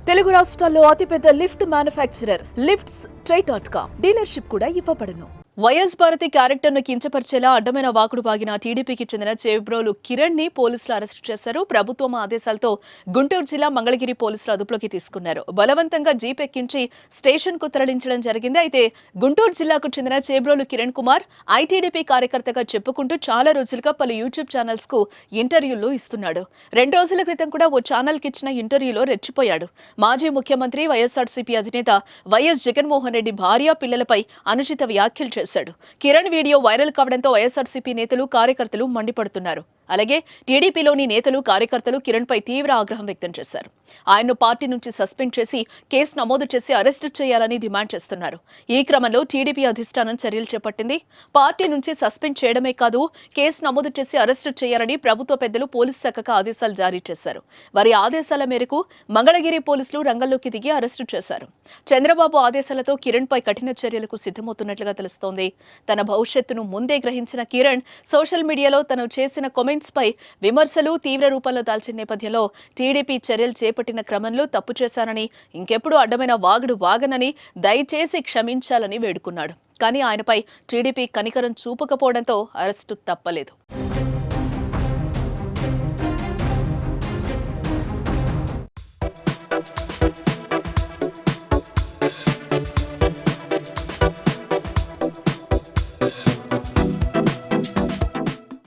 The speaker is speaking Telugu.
తెలుగు రాష్ట్రాల్లో అతిపెద్ద లిఫ్ట్ మ్యానుఫ్యాక్చరర్ లిఫ్ట్స్ ట్రై.com డీలర్షిప్ కూడా ఇవ్వబడును. వైఎస్ భారతి క్యారెక్టర్ను కించపరిచేలా అడ్డమైన వాకుడు బాగిన టీడీపీకి చెందిన చేబ్రోలు కిరణ్ ని పోలీసులు అరెస్టు చేశారు. ప్రభుత్వం ఆదేశాలతో గుంటూరు జిల్లా మంగళగిరి పోలీసులు అదుపులోకి తీసుకున్నారు. బలవంతంగా జీప్ ఎక్కించి స్టేషన్ కు తరలించడం జరిగింది. అయితే గుంటూరు జిల్లాకు చెందిన చేబ్రోలు కిరణ్ కుమార్ ఐటీడీపీ కార్యకర్తగా చెప్పుకుంటూ చాలా రోజులుగా పలు యూట్యూబ్ ఛానల్స్ కు ఇంటర్వ్యూలు ఇస్తున్నాడు. 2 రోజుల క్రితం కూడా ఓ ఛానల్ కి ఇచ్చిన ఇంటర్వ్యూలో రెచ్చిపోయాడు. మాజీ ముఖ్యమంత్రి వైఎస్ఆర్సీపీ అధినేత వైఎస్ జగన్మోహన్ రెడ్డి భార్య పిల్లలపై అనుచిత వ్యాఖ్యలు చేశాడు. కిరణ్ వీడియో వైరల్ కావడంతో వైఎస్ఆర్సీపీ నేతలు కార్యకర్తలు మండిపడుతున్నారు. అలాగే టీడీపీలోని నేతలు కార్యకర్తలు కిరణ్ పై తీవ్ర ఆగ్రహం వ్యక్తం చేశారు. ఆయన్ను పార్టీ నుంచి సస్పెండ్ చేసి కేసు నమోదు చేసి అరెస్టు చేయాలని డిమాండ్ చేస్తున్నారు. ఈ క్రమంలో టీడీపీ అధిష్టానం చర్యలు చేపట్టింది. పార్టీ నుంచి సస్పెండ్ చేయడమే కాదు, కేసు నమోదు చేసి అరెస్టు చేయాలని ప్రభుత్వ పెద్దలు పోలీసు శాఖకు ఆదేశాలు జారీ చేశారు. వారి ఆదేశాల మేరకు మంగళగిరి పోలీసులు రంగంలోకి దిగి అరెస్టు చేశారు. చంద్రబాబు ఆదేశాలతో కిరణ్ పై కఠిన చర్యలకు సిద్ధమవుతున్నట్లుగా తెలుస్తోంది. తన భవిష్యత్తును ముందే గ్రహించిన కిరణ్ సోషల్ మీడియాలో తను చేసిన కామెంట్స్ పై విమర్శలు తీవ్ర రూపంలో దాల్చిన నేపథ్యంలో టీడీపీ చర్యలు చేపట్టిన క్రమంలో తప్పు చేశానని, ఇంకెప్పుడు అడ్డమైన వాగుడు వాగనని, దయచేసి క్షమించాలని వేడుకున్నాడు. కానీ ఆయనపై టీడీపీ కనికరం చూపకపోవడంతో అరెస్టు తప్పలేదు.